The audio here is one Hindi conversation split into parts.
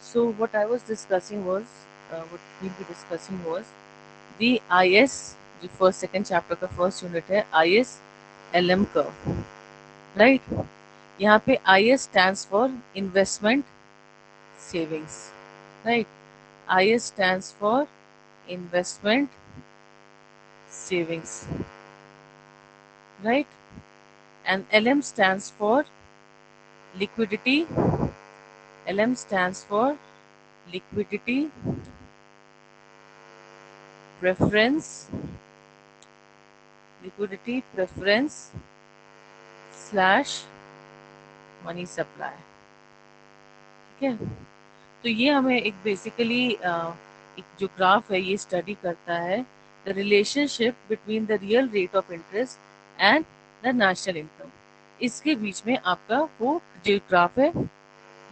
So what I was discussing was, what we'll be discussing was the IS, जो फर्स्ट सेकेंड चैप्टर का फर्स्ट यूनिट है, IS LM कर्व, राइट. यहाँ पे IS stands for investment savings, right. IS stands for investment savings, right? And LM stands for liquidity. LM stands for liquidity preference, liquidity preference slash money supply. ठीक है. तो ये हमें एक बेसिकली एक जो ग्राफ है ये स्टडी करता है the relationship between the real rate of interest and the national income. इसके बीच में आपका वो जो ग्राफ है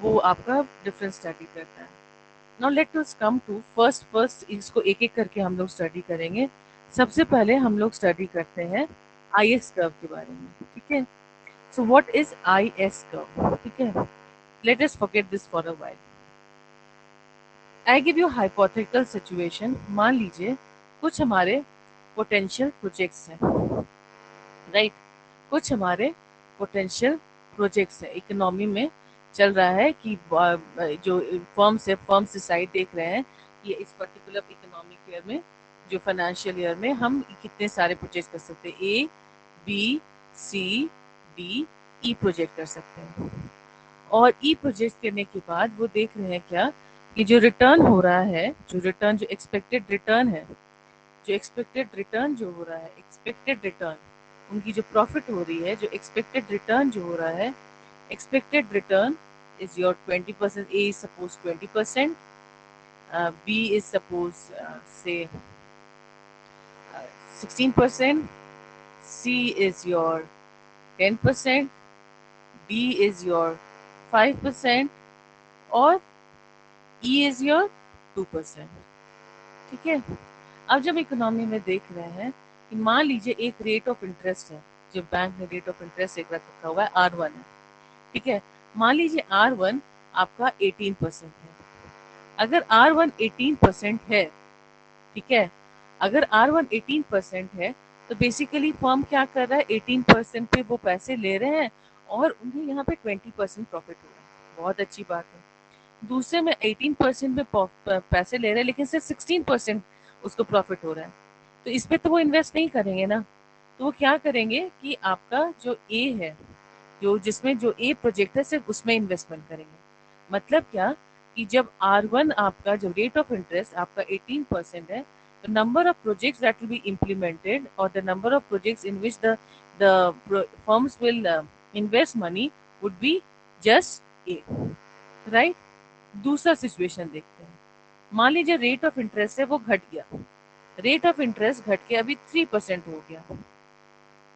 वो आपका डिफरेंस स्टडी करता है. Now let us come to first इसको एक एक करके हम लोग स्टडी करेंगे. सबसे पहले हम लोग स्टडी करते हैं IS कर्व के बारे में. ठीक है. So what is IS curve? ठीक है. Let us forget this for a while. I give you hypothetical situation. मान लीजिए कुछ हमारे पोटेंशियल प्रोजेक्ट्स हैं, राइट. कुछ हमारे पोटेंशियल प्रोजेक्ट्स हैं. इकोनॉमी में चल रहा है कि जो फर्म्स डिसाइड देख रहे हैं कि इस पर्टिकुलर इकोनॉमिक ईयर में, जो फाइनेंशियल ईयर में हम कितने सारे प्रोजेक्ट कर सकते हैं. A, B, C, D, E project कर सकते हैं. और E प्रोजेक्ट करने के बाद वो देख रहे हैं क्या कि जो रिटर्न हो रहा है, जो एक्सपेक्टेड रिटर्न है, जो एक्सपेक्टेड रिटर्न जो हो रहा है, एक्सपेक्टेड रिटर्न, उनकी जो प्रॉफिट हो रही है, जो एक्सपेक्टेड रिटर्न जो हो रहा है, expected return is your 20%. A is suppose 20%, B is suppose say 16%, C is your 10%, D is your 5%, और E is your 2%. ठीक है. अब जब इकोनॉमी में देख रहे हैं कि मान लीजिए एक रेट ऑफ इंटरेस्ट है, जो बैंक ने रेट ऑफ इंटरेस्ट एक रखा हुआ है R1 है. ठीक है. मान लीजिए R1 आपका 18% है. अगर R1 18% है, ठीक है, अगर R1 18% है तो बेसिकली फर्म क्या कर रहा है, 18% पे वो पैसे ले रहे हैं और उन्हें यहाँ पे 20% प्रॉफिट हो रहा है. बहुत अच्छी बात है. दूसरे में 18% में पैसे ले रहे हैं लेकिन सिर्फ 16% उसको प्रॉफिट हो रहा है. तो इस पे तो वो इन्वेस्ट नहीं करेंगे ना. तो वो क्या करेंगे कि आपका जो A है, जो जिसमें जो A प्रोजेक्ट है, सिर्फ उसमें इन्वेस्टमेंट करेंगे. मतलब क्या कि जब R1 आपका जो रेट ऑफ इंटरेस्ट आपका 18% है, the number of projects that will be implemented or the number of projects in which the firms will invest money would be just A, right. दूसरा सिचुएशन देखते हैं. मान लीजिए रेट ऑफ इंटरेस्ट है वो घट गया. रेट ऑफ इंटरेस्ट घट के अभी 3% हो गया.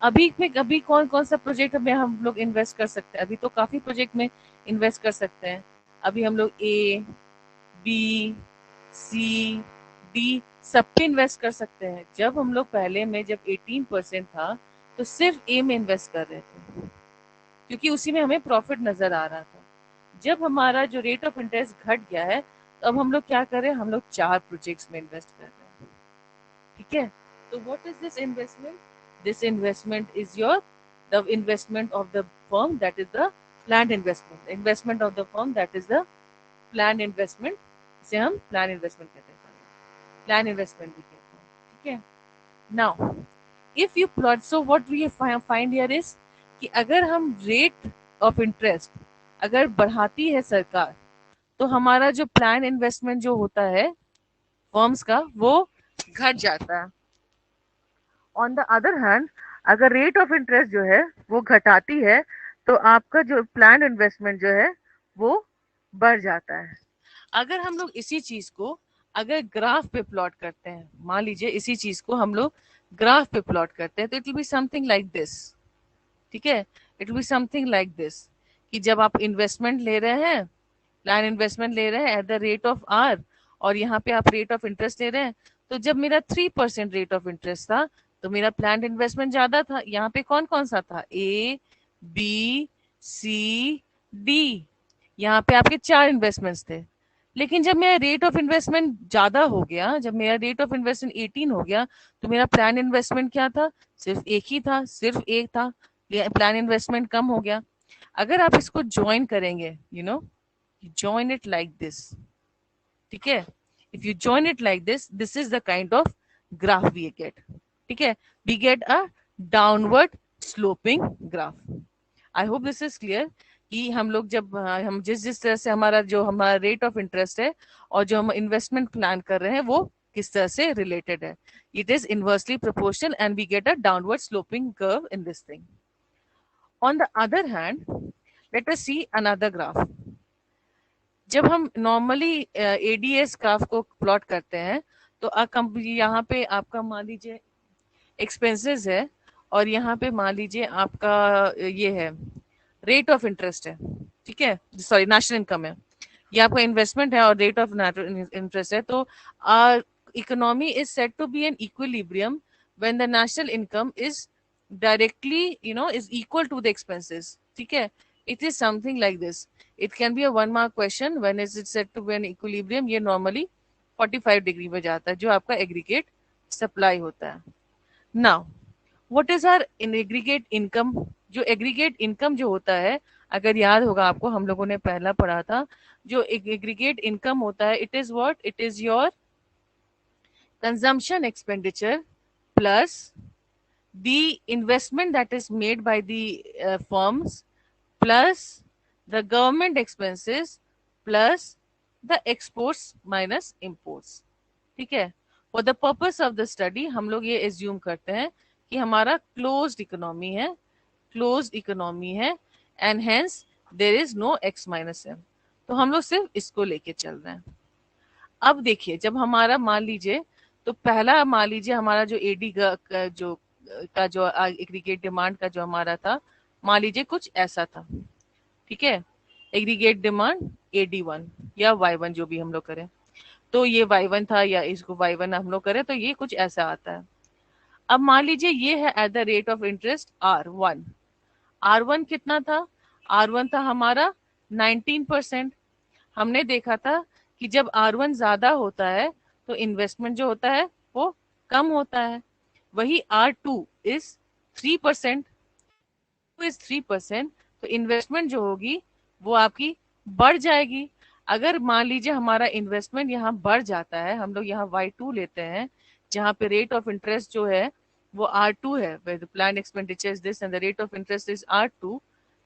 अभी कौन कौन सा प्रोजेक्ट में हम लोग इन्वेस्ट कर सकते हैं? अभी तो काफी प्रोजेक्ट में इन्वेस्ट कर सकते हैं. अभी हम लोग A, B, C, D सब पे इन्वेस्ट कर सकते हैं. जब हम लोग पहले में जब 18% था तो सिर्फ A में इन्वेस्ट कर रहे थे क्योंकि उसी में हमें प्रॉफिट नजर आ रहा था. जब हमारा जो रेट ऑफ इंटरेस्ट घट गया है तो अब हम लोग क्या कर रहे हैं, हम लोग 4 प्रोजेक्ट्स में इन्वेस्ट कर रहे हैं. ठीक है. तो what is this investment? This investment is the investment of the firm, that is the planned investment. The investment of the firm, that is the planned investment. इसे हम प्लान इन्वेस्टमेंट कहते हैं, प्लान इन्वेस्टमेंट भी कहते हैं. ठीक है. Now if you plot, so what we find here is कि अगर हम रेट ऑफ इंटरेस्ट अगर बढ़ाती है सरकार तो हमारा जो प्लान इन्वेस्टमेंट जो होता है फर्म्स का वो घट जाता है. ऑन द अदर हैंड अगर रेट ऑफ इंटरेस्ट जो है वो घटाती है तो आपका जो प्लान इन्वेस्टमेंट जो है वो बढ़ जाता है. अगर हम लोग इसी चीज को अगर ग्राफ पे प्लॉट करते हैं, मान लीजिए इसी चीज को हम लोग ग्राफ पे प्लॉट करते हैं तो it will be something like this. ठीक है. It will be something like this कि जब आप इन्वेस्टमेंट ले रहे हैं, प्लान इन्वेस्टमेंट ले रहे हैं eight the rate of R और यहाँ पे आप रेट ऑफ इंटरेस्ट ले रहे हैं, तो जब मेरा 3% रेट ऑफ इंटरेस्ट था तो मेरा प्लान इन्वेस्टमेंट ज्यादा था. यहाँ पे कौन कौन सा था? A, B, C, D. यहाँ पे आपके 4 इन्वेस्टमेंट्स थे. लेकिन जब मेरा रेट ऑफ इन्वेस्टमेंट ज्यादा हो गया, जब मेरा रेट ऑफ इन्वेस्टमेंट 18 हो गया, तो मेरा प्लान इन्वेस्टमेंट क्या था? सिर्फ एक ही था, सिर्फ एक था। प्लान इन्वेस्टमेंट कम हो गया। अगर आप इसको ज्वाइन करेंगे, ज्वाइन इट लाइक दिस, ठीक है? If you join it like this is the kind of graph we get, ठीक है? We get a downward sloping graph. I hope this is clear कि हम लोग जब हम जिस जिस तरह से हमारा रेट ऑफ इंटरेस्ट है और जो हम इन्वेस्टमेंट प्लान कर रहे हैं वो किस तरह से रिलेटेड है। It is inversely proportional and we get a downward sloping curve in this thing. On the other hand, let us see another graph. जब हम नॉर्मली एडीएस ग्राफ को प्लॉट करते हैं, तो यहाँ पे आपका मान लीजिए एक्सपेंसेस है, और यहाँ पे मान लीजिए आपका ये है रेट ऑफ इंटरेस्ट है, ठीक है? सॉरी, नेशनल इनकम है। ये आपका इन्वेस्टमेंट है और रेट ऑफ इंटरेस्ट है। तो economy is set to be an equilibrium when the national income is directly is equal to the expenses, ठीक है? It is something like this. It can be a 1 mark question. When is it set to be an equilibrium, ये नॉर्मली 45 डिग्री में जाता है, जो आपका एग्रीगेट सप्लाई होता है। Now what is our in aggregate income? जो एग्रीगेट इनकम जो होता है, अगर याद होगा आपको, हम लोगों ने पहला पढ़ा था, जो एग्रीगेट इनकम होता है, it is what? It is your consumption expenditure plus the investment that is made by the firms plus the government expenses plus the exports minus imports, ठीक है? For the purpose of the study हम लोग ये एज्यूम करते हैं कि हमारा क्लोज्ड इकोनॉमी है, क्लोज्ड इकोनॉमी है, and hence there is no X minus M. तो हम लोग सिर्फ इसको लेके चल रहे हैं। अब देखिए, जब हमारा मान लीजिए, तो पहला मान लीजिए हमारा जो एडी का जो एग्रीगेट डिमांड का जो हमारा था, मान लीजिए कुछ ऐसा था, ठीक है? एग्रीगेट डिमांड AD1 या Y1 जो भी हम लोग करें, तो ये Y1 था, या इसको Y1 हम लोग करें तो ये कुछ ऐसा आता है। अब मान लीजिए ये है eight the rate of interest R1। R1 कितना था? R1 था हमारा 19%। हमने देखा था कि जब R1 ज्यादा होता है तो इन्वेस्टमेंट जो होता है वो कम होता है। वही R2 इज 3%, इज 3%, तो इन्वेस्टमेंट जो होगी वो आपकी बढ़ जाएगी। अगर मान लीजिए हमारा इन्वेस्टमेंट यहाँ बढ़ जाता है, हम लोग यहाँ Y2 लेते हैं, जहाँ पे रेट ऑफ इंटरेस्ट जो है वो R2 है, where the planned expenditure is this and the rate of interest is R2।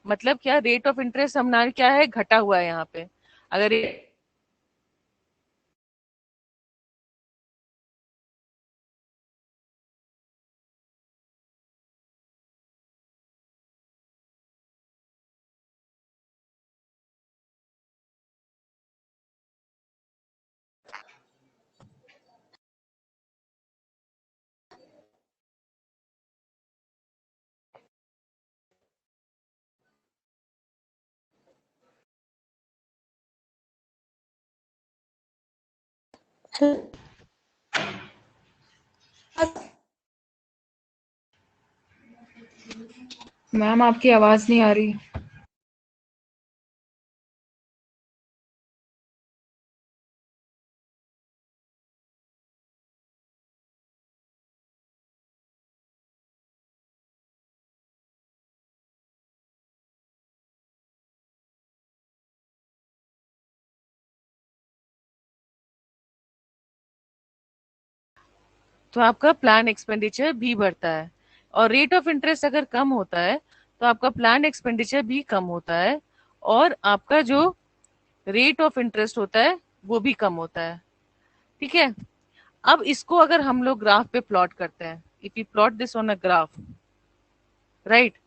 मतलब क्या? रेट ऑफ इंटरेस्ट हमारा क्या है? घटा हुआ है यहाँ पे। अगर मैम आपकी आवाज नहीं आ रही। तो आपका प्लान एक्सपेंडिचर भी बढ़ता है, और रेट ऑफ इंटरेस्ट अगर कम होता है तो आपका प्लान एक्सपेंडिचर भी कम होता है, और आपका जो रेट ऑफ इंटरेस्ट होता है वो भी कम होता है, ठीक है? अब इसको अगर हम लोग ग्राफ पे प्लॉट करते हैं, if you plot this on a graph, right?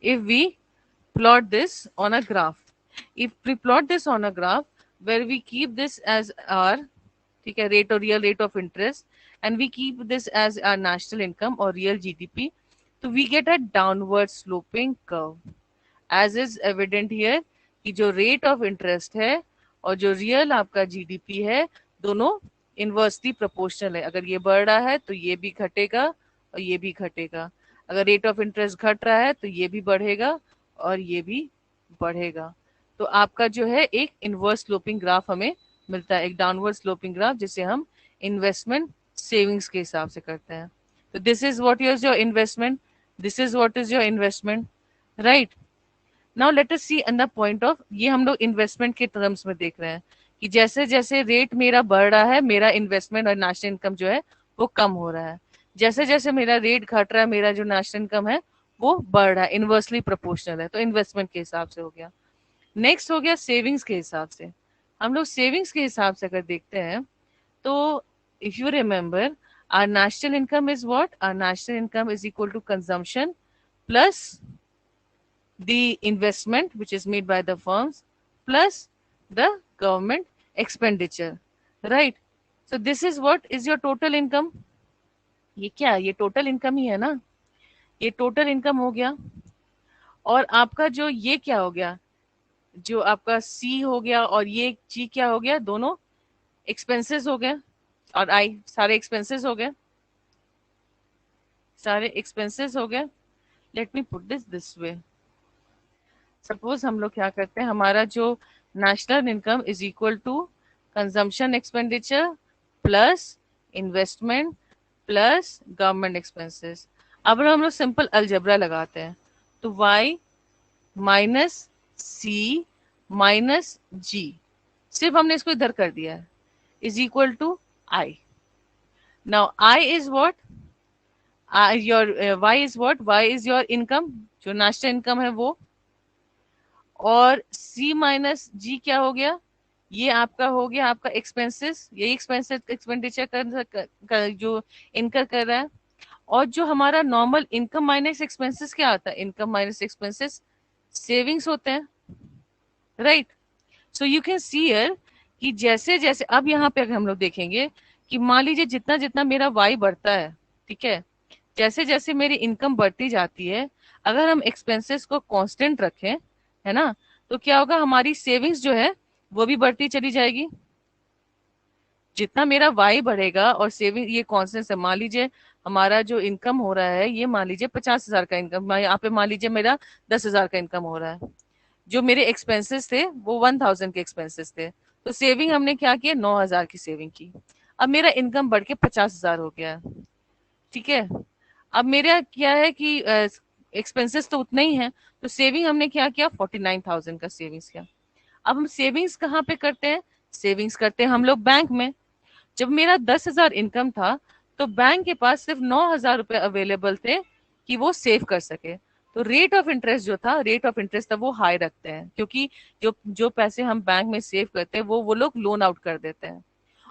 If we plot this on a graph, if we plot this on a graph where we keep this as our, ठीक है, rate or real rate of interest, and we keep this as our national income or real GDP, तो we get a downward sloping curve as is evident here कि जो rate of interest है और जो real आपका GDP है, दोनों इनवर्सली प्रोपोर्शनल है। अगर ये बढ़ रहा है तो ये भी घटेगा और ये भी घटेगा। अगर रेट ऑफ इंटरेस्ट घट रहा है तो ये भी बढ़ेगा और ये भी बढ़ेगा। तो आपका जो है एक इनवर्स स्लोपिंग ग्राफ हमें मिलता है, एक डाउनवर्ड स्लोपिंग ग्राफ, जिसे हम इन्वेस्टमेंट सेविंग्स के हिसाब से करते हैं। तो this is what is your investment, this is what is your investment, right. Now let us see in the point of, ये हम लोग इन्वेस्टमेंट के टर्म्स में देख रहे हैं कि जैसे जैसे रेट मेरा बढ़ रहा है, मेरा इन्वेस्टमेंट और नेशनल इनकम जो है वो कम हो रहा है। जैसे जैसे मेरा रेट घट रहा है, मेरा जो नेशनल इनकम है वो बढ़ रहा है, इनवर्सली प्रोपोर्शनल है। तो इन्वेस्टमेंट के हिसाब से हो गया। नेक्स्ट हो गया सेविंग्स के हिसाब से। हम लोग सेविंग्स के हिसाब से अगर देखते हैं तो if you remember, our national income is what? Our national income is equal to consumption plus the investment which is made by the firms plus the government expenditure, right? So this is what is your total income. ये क्या, ये टोटल इनकम ही है ना, ये टोटल इनकम हो गया। और आपका जो ये क्या हो गया, जो आपका सी हो गया और ये जी क्या हो गया, दोनों एक्सपेंसेस हो गए। और आई, सारे एक्सपेंसेस हो गए, सारे एक्सपेंसेस हो गए। Let me put this way. Suppose हम लोग क्या करते हैं, हमारा जो national income is equal to consumption expenditure plus investment plus government expenses. अब हम लोग सिंपल अलजेब्रा लगाते हैं, तो y minus C minus G, सिर्फ हमने इसको इधर कर दिया है, is equal to I. Now I is what, your y is what, y is your income, जो नेशनल इनकम है वो। और c माइनस g क्या हो गया, ये आपका हो गया आपका एक्सपेंसेस, यही एक्सपेंसेस एक्सपेंडिचर कर जो इनकर कर रहा है। और जो हमारा नॉर्मल इनकम माइनस एक्सपेंसेस क्या आता है, इनकम माइनस एक्सपेंसेस सेविंग्स होते हैं, right. So you can see here कि जैसे जैसे अब यहाँ पे अगर हम लोग देखेंगे कि मान लीजिए जितना जितना मेरा वाई बढ़ता है, ठीक है, जैसे जैसे मेरी इनकम बढ़ती जाती है, अगर हम एक्सपेंसेस को कांस्टेंट रखें, है ना, तो क्या होगा, हमारी सेविंग्स जो है वो भी बढ़ती चली जाएगी। जितना मेरा वाई बढ़ेगा और सेविंग ये कांस्टेंट है, मान लीजिए हमारा जो इनकम हो रहा है, ये मान लीजिए 50,000 का इनकम, यहाँ पे मान लीजिए मेरा 10,000 का इनकम हो रहा है, जो मेरे एक्सपेंसेस थे वो 1,000 के एक्सपेंसेस थे, तो सेविंग हमने क्या किया, 9,000 की सेविंग की। अब मेरा इनकम बढ़ के 50,000 हो गया, ठीक है। अब मेरा क्या है कि एक्सपेंसेस तो उतना ही है, तो सेविंग हमने क्या किया, 49,000 का सेविंग्स किया। अब हम सेविंग्स कहाँ पे करते हैं, सेविंग्स करते हैं हम लोग बैंक में। जब मेरा 10,000 इनकम था, तो बैंक के पास सिर्फ 9,000 रुपए अवेलेबल थे कि वो सेव कर सके। तो रेट ऑफ इंटरेस्ट जो था, रेट ऑफ इंटरेस्ट था वो हाई रखते हैं, क्योंकि जो जो पैसे हम बैंक में सेव करते हैं वो लोग लोन आउट कर देते हैं।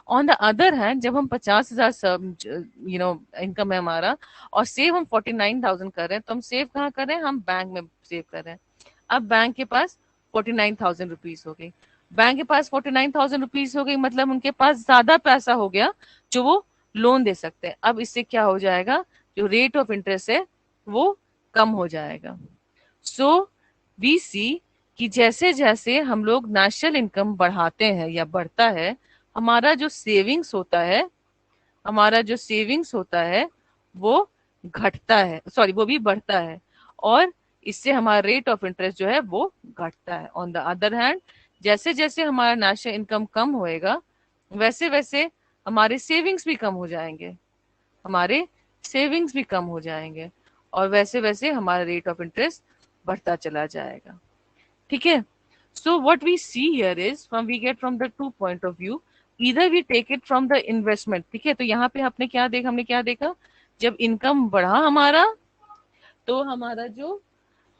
ऑन द अदर हैंड, जब हम 50,000 इनकम है हमारा और सेव हम 49,000 कर रहे हैं, तो हम सेव कहाँ कर रहे हैं, हम बैंक में सेव कर रहे हैं। अब बैंक के पास 49,000 रुपीज हो गई, बैंक के पास 49,000 रुपीज हो गई, मतलब उनके पास ज्यादा पैसा हो गया जो वो लोन दे सकते हैं। अब इससे क्या हो जाएगा, जो रेट ऑफ इंटरेस्ट है वो कम हो जाएगा। सो वी सी कि जैसे जैसे हम लोग नेशनल इनकम बढ़ाते हैं या बढ़ता है, हमारा जो सेविंग्स होता है, हमारा जो सेविंग्स होता है वो घटता है, सॉरी वो भी बढ़ता है, और इससे हमारा रेट ऑफ इंटरेस्ट जो है वो घटता है। ऑन द अदर हैंड, जैसे जैसे हमारा नेशनल इनकम कम होएगा, वैसे वैसे हमारे सेविंग्स भी कम हो जाएंगे, हमारे सेविंग्स भी कम हो जाएंगे, और वैसे वैसे हमारा रेट ऑफ इंटरेस्ट बढ़ता चला जाएगा, ठीक है। So what we see here is from we get from the two point of view, इधर we take it from the investment, ठीक है। तो यहाँ पे आपने क्या देखा, हमने क्या देखा, जब इनकम बढ़ा हमारा तो हमारा जो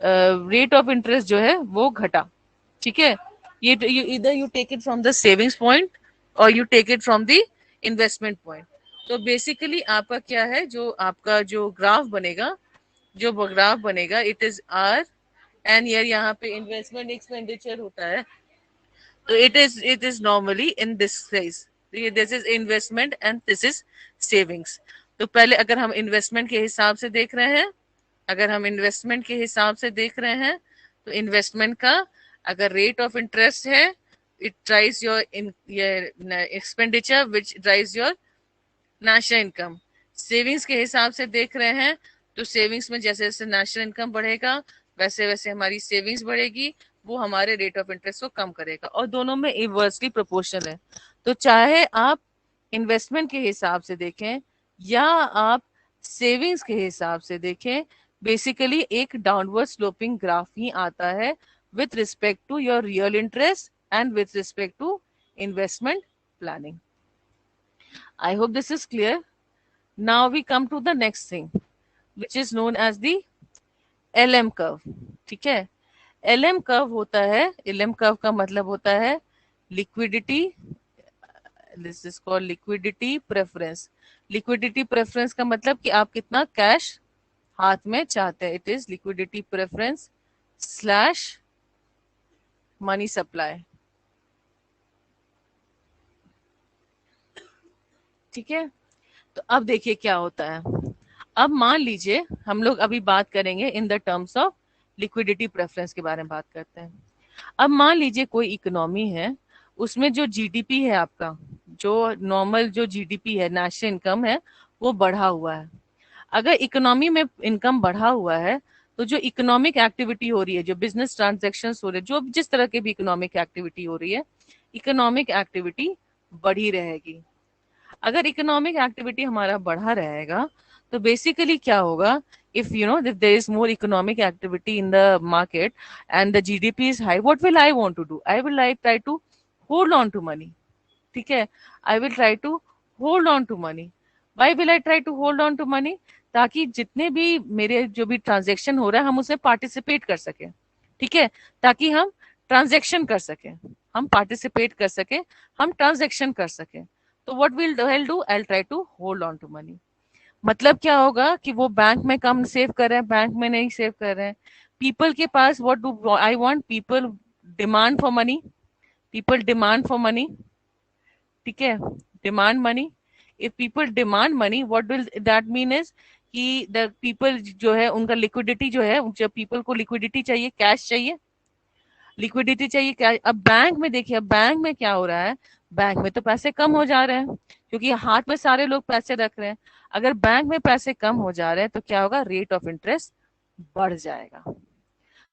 रेट ऑफ इंटरेस्ट जो है वो घटा, ठीक है। ये इधर you take it from the savings point और you take it from the investment point. तो बेसिकली आपका क्या है, जो आपका जो ग्राफ बनेगा, जो ग्राफ बनेगा, इट इज आर एंड यहाँ पे इन्वेस्टमेंट एक्सपेंडिचर होता है, तो it is normally in this phase, this is investment and this is savings। तो पहले अगर हम इन्वेस्टमेंट के हिसाब से देख रहे हैं, अगर हम इन्वेस्टमेंट के हिसाब से देख रहे हैं, तो इन्वेस्टमेंट का अगर रेट ऑफ इंटरेस्ट है, it drives your expenditure which drives your national income. Savings के हिसाब से देख रहे हैं, तो सेविंग्स में जैसे जैसे नेशनल इनकम बढ़ेगा वैसे वैसे हमारी सेविंग्स बढ़ेगी, वो हमारे रेट ऑफ इंटरेस्ट को कम करेगा, और दोनों में इनवर्सली प्रोपोर्शनल है। तो चाहे आप इन्वेस्टमेंट के हिसाब से देखें या आप सेविंग्स के हिसाब से देखें, बेसिकली एक डाउनवर्ड स्लोपिंग ग्राफ ही आता है with respect to your real interest and with respect to investment planning. I hope this is clear. Now we come to the next thing, which is known as the LM curve. ठीक है, LM curve होता है, LM curve का मतलब होता है liquidity, this is called liquidity preference. Liquidity preference का मतलब कि आप कितना कैश हाथ में चाहते हैं. It is liquidity preference slash money supply. ठीक है, तो अब देखिए क्या होता है. अब मान लीजिए हम लोग अभी बात करेंगे in the terms of liquidity preference के बारे में बात करते हैं. अब मान लीजिए कोई इकोनॉमी है, उसमें जो जीडीपी है आपका, जो नॉर्मल जो जीडीपी है, नेशनल इनकम है, वो बढ़ा हुआ है. अगर इकोनॉमी में इनकम बढ़ा हुआ है तो जो इकोनॉमिक एक्टिविटी हो रही है, जो बिजनेस ट्रांजेक्शन हो रहे हैं, जो जिस तरह की भी इकोनॉमिक एक्टिविटी हो रही है, इकोनॉमिक एक्टिविटी बढ़ी रहेगी. अगर इकोनॉमिक एक्टिविटी हमारा बढ़ा रहेगा तो बेसिकली क्या होगा, if you know if there is more economic activity in the market and the GDP is high, what will I want to do? I will like try to hold on to money. ठीक है, I will try to hold on to money. Why will I try to hold on to money? ताकि जितने भी मेरे जो भी ट्रांजेक्शन हो रहा है हम उसमें पार्टिसिपेट कर सके. ठीक है, ताकि हम ट्रांजेक्शन कर सके, हम पार्टिसिपेट कर सके, हम ट्रांजेक्शन कर सके. तो what will I do, I try to hold on to money. मतलब क्या होगा कि वो बैंक में कम सेव कर रहे हैं, बैंक में नहीं सेव कर रहे हैं. पीपल के पास what do I want, people demand for money, people demand for money. ठीक है, demand money. If people demand money, what will that mean is कि द पीपल जो है उनका लिक्विडिटी जो है, जब पीपल को लिक्विडिटी चाहिए, कैश चाहिए, लिक्विडिटी चाहिए कैश. अब बैंक में देखिए, अब बैंक में क्या हो रहा है, बैंक में तो पैसे कम हो जा रहे हैं क्योंकि हाथ में सारे लोग पैसे रख रहे हैं. अगर बैंक में पैसे कम हो जा रहे हैं तो क्या होगा, रेट ऑफ इंटरेस्ट बढ़ जाएगा.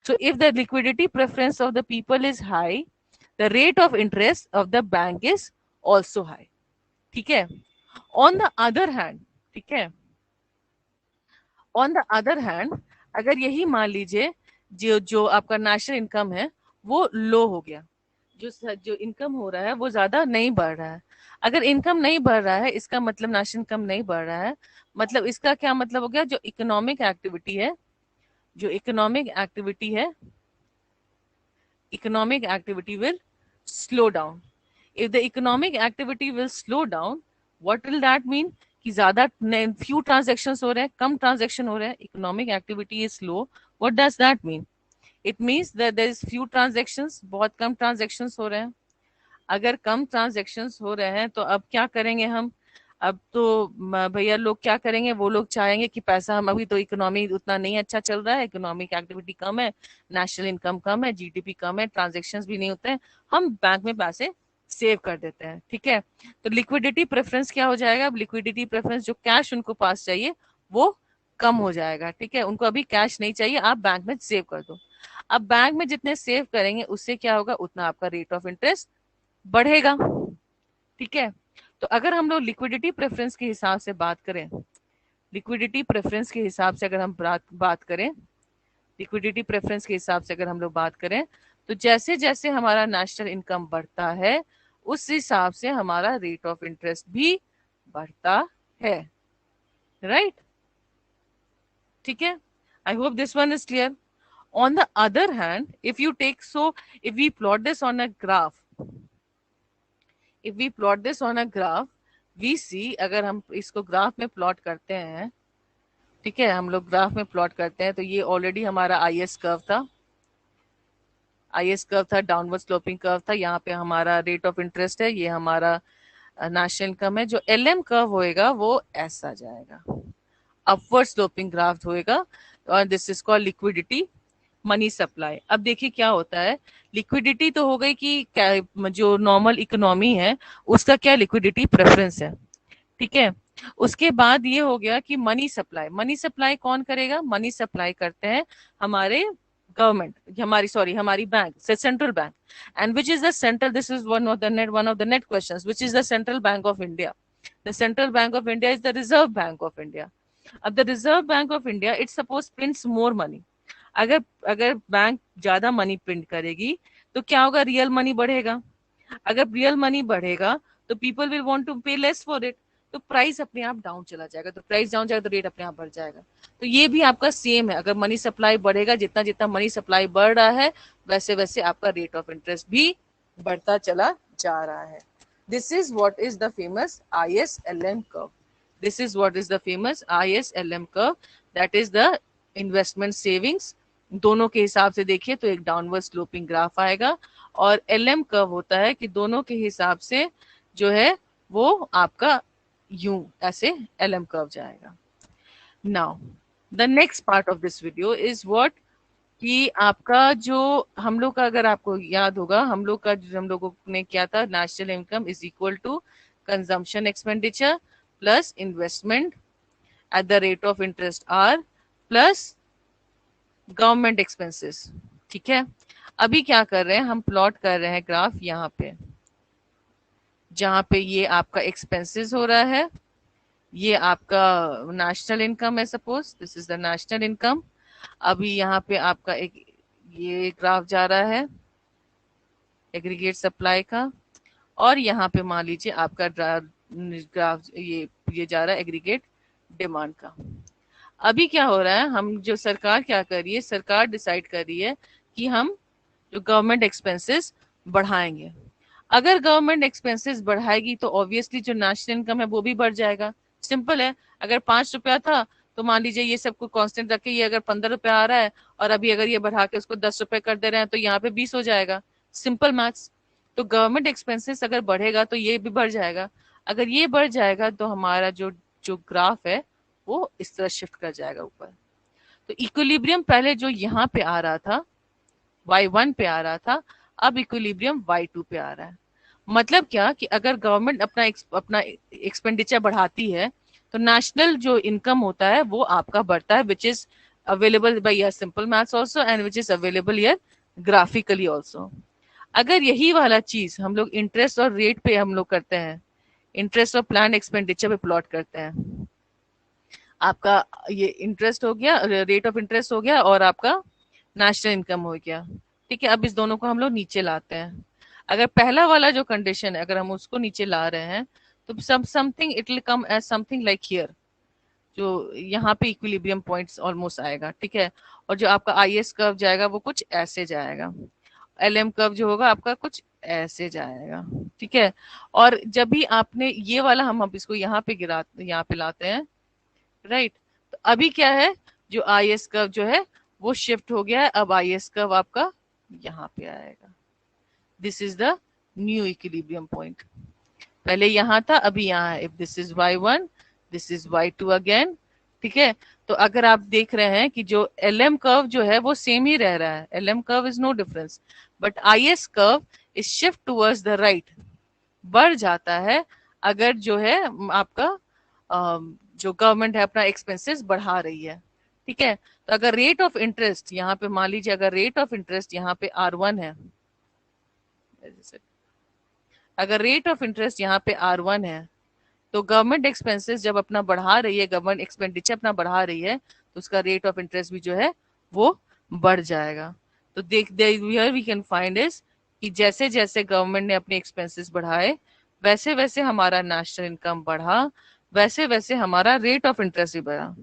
So if the liquidity preference of the people is high, the rate of interest of the bank is also high. ठीक है, ऑन द अदर हैंड, ठीक है, ऑन द अदर हैंड, अगर यही मान लीजिए जो जो आपका नेशनल इनकम है वो लो हो गया, जो इनकम हो रहा है वो ज्यादा नहीं बढ़ रहा है. अगर इनकम नहीं बढ़ रहा है, इसका मतलब नेशनल इनकम नहीं बढ़ रहा है, मतलब इसका क्या मतलब हो गया, जो इकोनॉमिक एक्टिविटी है, जो इकोनॉमिक एक्टिविटी है, economic activity will slow down. If the economic activity will slow down, what will that mean कि ज्यादा फ्यू ट्रांजेक्शन हो रहे हैं, कम ट्रांजेक्शन हो रहे हैं, economic activity is slow. What does that mean? It means that there is few transactions, बहुत कम ट्रांजेक्शंस हो रहे हैं. अगर कम ट्रांजेक्शंस हो रहे हैं तो अब क्या करेंगे हम, अब तो भैया लोग क्या करेंगे, वो लोग चाहेंगे कि पैसा, हम अभी तो इकोनॉमी उतना नहीं अच्छा चल रहा है, इकोनॉमिक एक्टिविटी कम है, नेशनल इनकम कम है, जीडीपी कम है, ट्रांजेक्शंस भी नहीं होते हैं, हम बैंक में पैसे सेव कर देते हैं. ठीक है, तो लिक्विडिटी प्रेफरेंस क्या हो जाएगा, अब लिक्विडिटी प्रेफरेंस, जो कैश उनको पास चाहिए वो कम हो जाएगा. ठीक है, उनको अभी कैश नहीं चाहिए, आप बैंक में सेव कर दो. अब बैंक में जितने सेव करेंगे उससे क्या होगा, उतना आपका रेट ऑफ इंटरेस्ट बढ़ेगा. ठीक है, तो अगर हम लोग लिक्विडिटी प्रेफरेंस के हिसाब से बात करें, लिक्विडिटी प्रेफरेंस के हिसाब से अगर हम बात करें, लिक्विडिटी प्रेफरेंस के हिसाब से अगर हम लोग बात करें, तो जैसे जैसे हमारा नेशनल इनकम बढ़ता है उस हिसाब से हमारा रेट ऑफ इंटरेस्ट भी बढ़ता है. राइट, ठीक है, I hope this one is clear. On the other hand, if you take, so if we plot this on a graph, if we plot this on a graph, we see, अगर हम इसको ग्राफ में प्लॉट करते हैं, ठीक है, हम लोग ग्राफ में प्लॉट करते हैं, तो ये ऑलरेडी हमारा आईएस कर्व था, आईएस कर्व था, डाउनवर्ड स्लोपिंग कर्व था. यहाँ पे हमारा रेट ऑफ इंटरेस्ट है, ये हमारा नेशनल इनकम है. जो एलएम कर्व होएगा वो ऐसा जाएगा, अपवर्ड स्लोपिंग ग्राफ होएगा, और this is called liquidity money supply. अब देखिए क्या होता है, लिक्विडिटी तो हो गई कि जो नॉर्मल इकोनॉमी है उसका क्या लिक्विडिटी प्रेफरेंस है. ठीक है, उसके बाद ये हो गया कि मनी सप्लाई. मनी सप्लाई कौन करेगा, मनी सप्लाई करते हैं हमारे गवर्नमेंट हमारी बैंक से central bank, and which is the central, this is one of the NET questions, which is the central bank of India? The central bank of India is the Reserve Bank of India. अब the Reserve Bank of India it suppose prints more money. अगर अगर बैंक ज्यादा मनी प्रिंट करेगी तो क्या होगा, रियल मनी बढ़ेगा. अगर रियल मनी बढ़ेगा तो पीपल विल वांट टू पे लेस फॉर इट, तो प्राइस अपने आप डाउन चला जाएगा. तो प्राइस डाउन जाएगा तो रेट अपने आप बढ़ जाएगा. तो ये भी आपका सेम है, अगर मनी सप्लाई बढ़ेगा, जितना जितना मनी सप्लाई बढ़ रहा है वैसे वैसे आपका रेट ऑफ इंटरेस्ट भी बढ़ता चला जा रहा है. This is what is the famous ISLM curve. This is what is the famous ISLM curve, that is the investment savings. दोनों के हिसाब से देखिए तो एक डाउनवर्ड स्लोपिंग ग्राफ आएगा, और LM कर्व होता है कि दोनों के हिसाब से जो है वो आपका यूं ऐसे LM कर्व जाएगा. Now the next part of this video is what, कि आपका जो हम लोग का, अगर आपको याद होगा, हम लोगों ने क्या था, national income is equal to consumption expenditure plus investment at the rate of interest R plus government expenses. ठीक है, अभी क्या कर रहे हैं हम, प्लॉट कर रहे हैं ग्राफ यहाँ पे, जहां पे ये आपका एक्सपेंसेस हो रहा है, ये आपका नेशनल इनकम है, suppose this is the national income. अभी यहाँ पे आपका एक ये ग्राफ जा रहा है एग्रीगेट सप्लाई का, और यहाँ पे मान लीजिए आपका ग्राफ ये जा रहा है एग्रीगेट डिमांड का. अभी क्या हो रहा है, हम जो सरकार क्या कर रही है, सरकार डिसाइड कर रही है कि हम जो गवर्नमेंट एक्सपेंसेस बढ़ाएंगे. अगर गवर्नमेंट एक्सपेंसेस बढ़ाएगी तो ऑब्वियसली जो नेशनल इनकम है वो भी बढ़ जाएगा. सिंपल है, अगर 5 रुपया था तो मान लीजिए ये सबको कांस्टेंट रख के ये अगर 15 रुपया आ रहा है, और अभी अगर ये बढ़ा के उसको 10 रुपए कर दे रहे हैं तो यहाँ पे 20 हो जाएगा. Simple maths. तो गवर्नमेंट एक्सपेंसेस अगर बढ़ेगा तो ये भी बढ़ जाएगा. अगर ये बढ़ जाएगा तो हमारा जो जो ग्राफ है वो इस तरह शिफ्ट कर जाएगा ऊपर. तो इक्विलिब्रियम पहले जो यहाँ पे आ रहा था Y1 पे आ रहा था, अब इक्विलिब्रियम Y2 पे आ रहा है. मतलब क्या, कि अगर गवर्नमेंट अपना एक्सपेंडिचर बढ़ाती है तो नेशनल जो इनकम होता है वो आपका बढ़ता है, which is available by your simple maths also, and which is available here graphically also. अगर यही वाला चीज हम लोग इंटरेस्ट और रेट पे हम लोग करते हैं, इंटरेस्ट और प्लान एक्सपेंडिचर पे प्लॉट करते हैं, आपका ये इंटरेस्ट हो गया, रेट ऑफ इंटरेस्ट हो गया, और आपका नेशनल इनकम हो गया. ठीक है, अब इस दोनों को हम लोग नीचे लाते हैं. अगर पहला वाला जो कंडीशन है अगर हम उसको नीचे ला रहे हैं तो something it will come as something like here, जो यहाँ पे इक्विलिब्रियम पॉइंट्स ऑलमोस्ट आएगा. ठीक है, और जो आपका IS कर्व जाएगा वो कुछ ऐसे जाएगा, LM कर्व जो होगा आपका कुछ ऐसे जाएगा. ठीक है, और जब भी आपने ये वाला, हम अब इसको यहाँ पे लाते हैं, राइट. तो अभी क्या है, जो IS कर्व जो है वो शिफ्ट हो गया है, अब IS कर्व आपका यहाँ पे आएगा. This is the new equilibrium point. पहले यहाँ था, अभी यहाँ है. If this is Y1, this is Y2 again. ठीक है, तो अगर आप देख रहे हैं कि जो LM कर्व जो है वो सेम ही रह रहा है, LM curve is no difference, but IS curve is shift towards the right, बढ़ जाता है अगर जो है आपका जो गवर्नमेंट है अपना एक्सपेंसेस बढ़ा रही है. ठीक है, तो अगर रेट ऑफ इंटरेस्ट यहाँ पे मान लीजिए, अगर रेट ऑफ इंटरेस्ट यहाँ पे R1 है, अगर रेट ऑफ इंटरेस्ट यहाँ पे R1 है, तो गवर्नमेंट एक्सपेंसेस जब अपना बढ़ा रही है, गवर्नमेंट एक्सपेंडिचर अपना बढ़ा रही है, तो उसका रेट ऑफ इंटरेस्ट भी जो है वो बढ़ जाएगा. तो here we can find is कि जैसे जैसे गवर्नमेंट ने अपने एक्सपेंसेस बढ़ाए वैसे वैसे हमारा नेशनल इनकम बढ़ा, वैसे वैसे हमारा रेट ऑफ इंटरेस्ट भी बढ़ा.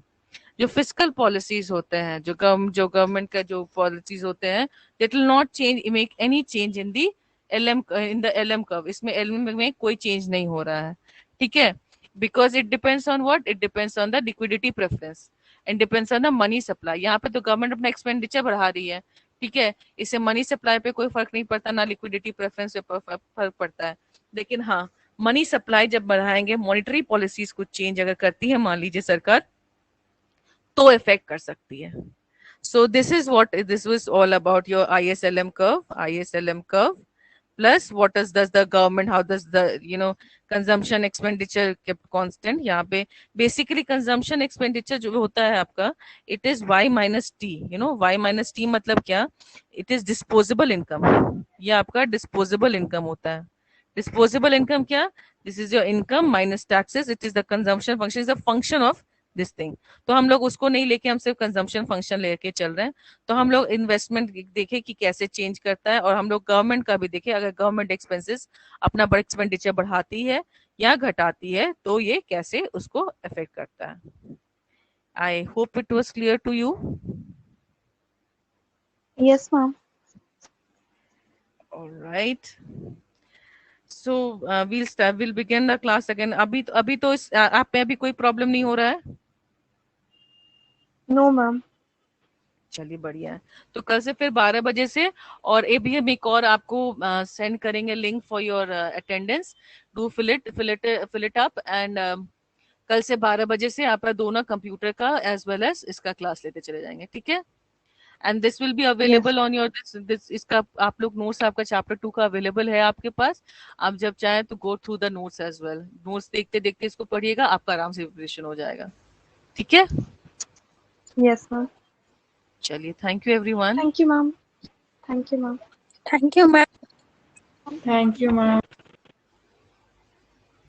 जो फिजिकल पॉलिसीज होते हैं, जो गवर्नमेंट का जो पॉलिसीज होते हैं, it will not change make any change in the in the LM curve. इसमें LM में कोई चेंज नहीं हो रहा है. ठीक है, because it depends on what, it depends on the liquidity preference and depends on the money supply. यहाँ पे तो गवर्नमेंट अपना एक्सपेंडिचर बढ़ा रही है. ठीक है, इससे मनी सप्लाई पे कोई फर्क नहीं पड़ता, ना लिक्विडिटी प्रेफरेंस पे फर्क पड़ता है. लेकिन हाँ, मनी सप्लाई जब बढ़ाएंगे, मॉनिटरी पॉलिसीज कुछ चेंज अगर करती है मान लीजिए सरकार, तो इफेक्ट कर सकती है. So this is what this was all about your ISLM curve. plus what does the government, how does the consumption expenditure kept constant. यहाँ पे basically consumption expenditure जो होता है आपका, it is y minus t. y minus t मतलब क्या, it is disposable income. ये आपका disposable income होता है. Disposable income क्या, this is your income minus taxes, it is the consumption function, is a function of this thing. तो हम लोग उसको नहीं लेके हम सिर्फ कंजम्पशन फंक्शन लेके चल रहे हैं. तो हम लोग इन्वेस्टमेंट देखें कि कैसे चेंज करता है, और हम लोग गवर्नमेंट का भी देखें, अगर गवर्नमेंट एक्सपेंसेस अपना एक्सपेंडिचर बढ़ाती है या घटाती है तो ये कैसे उसको अफेक्ट करता है. I hope it was clear to you. Yes, ma'am. Alright. So we'll begin the class again. अभी तो इस आप पे अभी कोई प्रॉब्लम नहीं हो रहा है? No, ma'am. चलिए बढ़िया है. तो कल से फिर 12 बजे से, और अभी हम एक और आपको सेंड करेंगे link for your attendance. Do fill it up, and कल से 12 बजे से आप दोनों कंप्यूटर का एज वेल एज इसका क्लास लेते चले जाएंगे. ठीक है. And this will be available on your this इसका आप लोग नोट्स, आपका चैप्टर 2 का अवेलेबल है आपके पास. आप जब चाहें तो go through the notes as well. Notes देखते देखते इसको पढ़िएगा, आपका आराम से प्रिपरेशन हो जाएगा. ठीक है. Yes, ma'am. चलिए, thank you everyone. Thank you, ma'am. Thank you, ma'am. Thank you, ma'am. Thank you, ma'am.